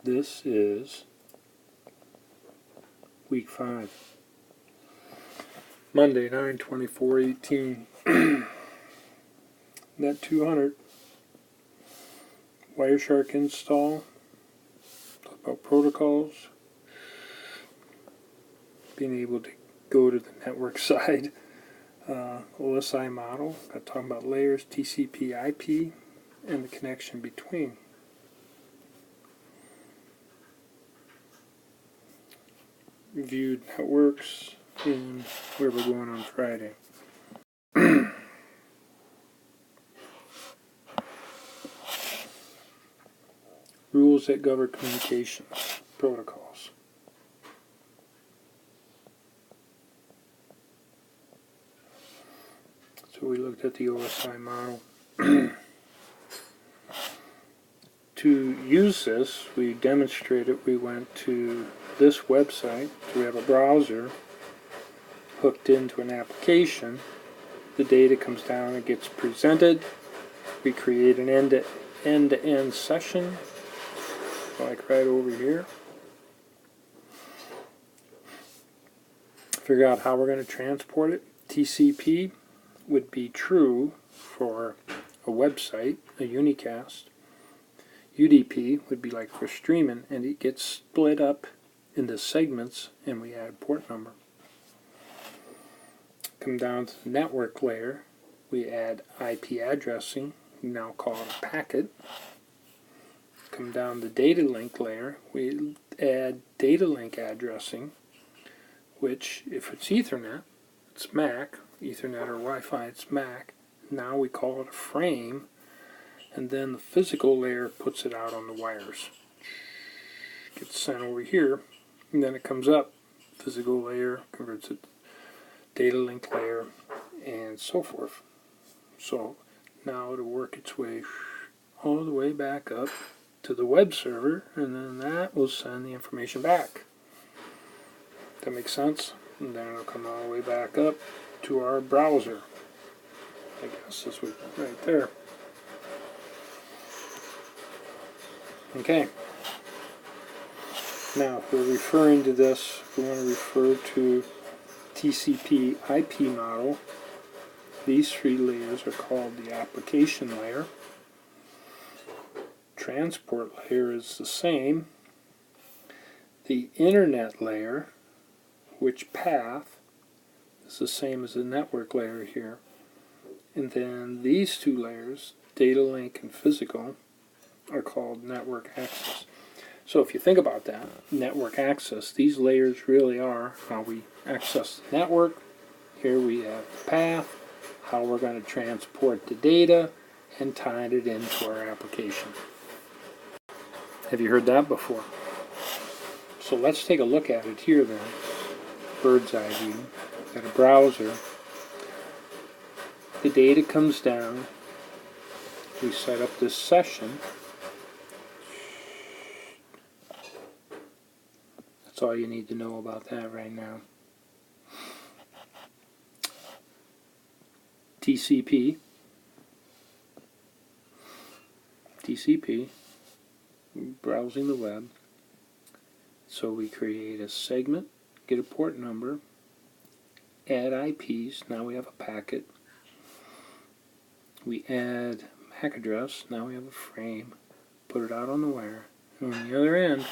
This is week 5. Monday, 9/24/18. NET-200. Wireshark install. Talk about protocols. Being able to go to the network side. OSI model. Got talking about layers, TCP, IP, and the connection between. Reviewed networks in where we're going on Friday. Rules that govern communications protocols. So we looked at the OSI model. To use this, we demonstrated, we went to this website. So we have a browser hooked into an application. The data comes down and gets presented. We create an end-to-end session, like right over here. Figure out how we're going to transport it. TCP would be true for a website, a unicast. UDP would be like for streaming, and it gets split up into segments, and we add port number. Come down to the network layer, we add IP addressing, we now call it a packet. Come down the data link layer, we add data link addressing, which if it's Ethernet, it's MAC, Ethernet or Wi-Fi, it's MAC. Now we call it a frame, and then the physical layer puts it out on the wires. Gets sent over here, and then it comes up. Physical layer converts it to data link layer, and so forth. So now it'll work its way all the way back up to the web server, and then that will send the information back. That makes sense? And then it'll come all the way back up to our browser. I guess this would right there. Okay. Now, if we're referring to this, we want to refer to TCP IP model. These 3 layers are called the application layer. Transport layer is the same. The internet layer, which path is the same as the network layer here. And then these 2 layers, data link and physical, are called network access. So if you think about that, network access, these layers really are how we access the network. Here we have the path, how we're going to transport the data, and tie it into our application. Have you heard that before? So let's take a look at it here then. Bird's eye view. Got a browser. The data comes down. We set up this session. That's all you need to know about that right now. TCP, browsing the web. So we create a segment, get a port number, add IPs, now we have a packet. We add MAC address, now we have a frame, put it out on the wire, and on the other end,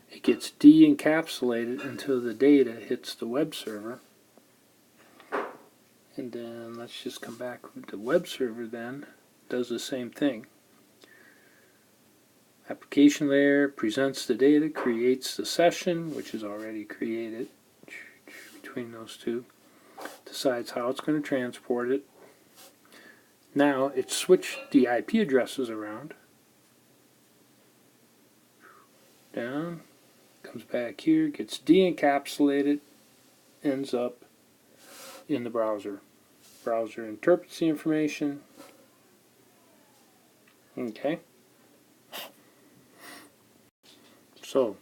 it gets de-encapsulated until the data hits the web server. And then let's just come back to the web server then. Does the same thing. Application layer presents the data, creates the session, which is already created between those 2. Decides how it's going to transport it. Now it switched the IP addresses around. Down. Comes back here, gets de-encapsulated, ends up in the browser. Browser interprets the information. Okay. So,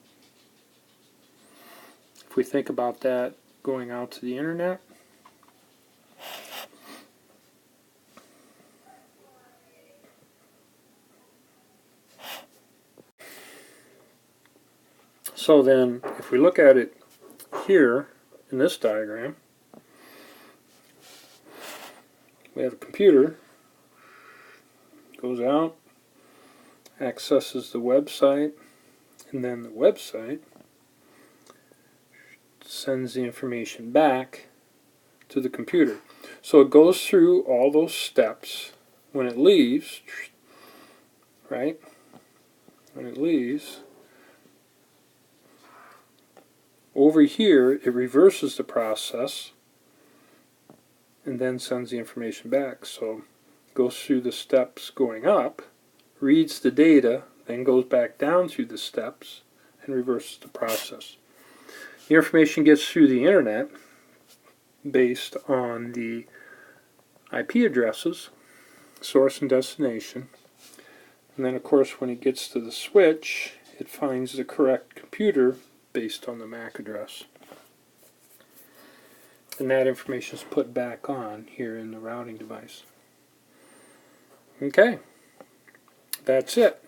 if we think about that going out to the internet, So then, if we look at it here in this diagram, we have a computer, goes out, accesses the website, and then the website sends the information back to the computer. So it goes through all those steps. When it leaves, right? When it leaves, over here it reverses the process and then sends the information back. So it goes through the steps going up, reads the data, then goes back down through the steps and reverses the process. The information gets through the internet based on the IP addresses, source and destination, and then of course when it gets to the switch it finds the correct computer based on the MAC address, and that information is put back on here in the routing device. Okay, that's it.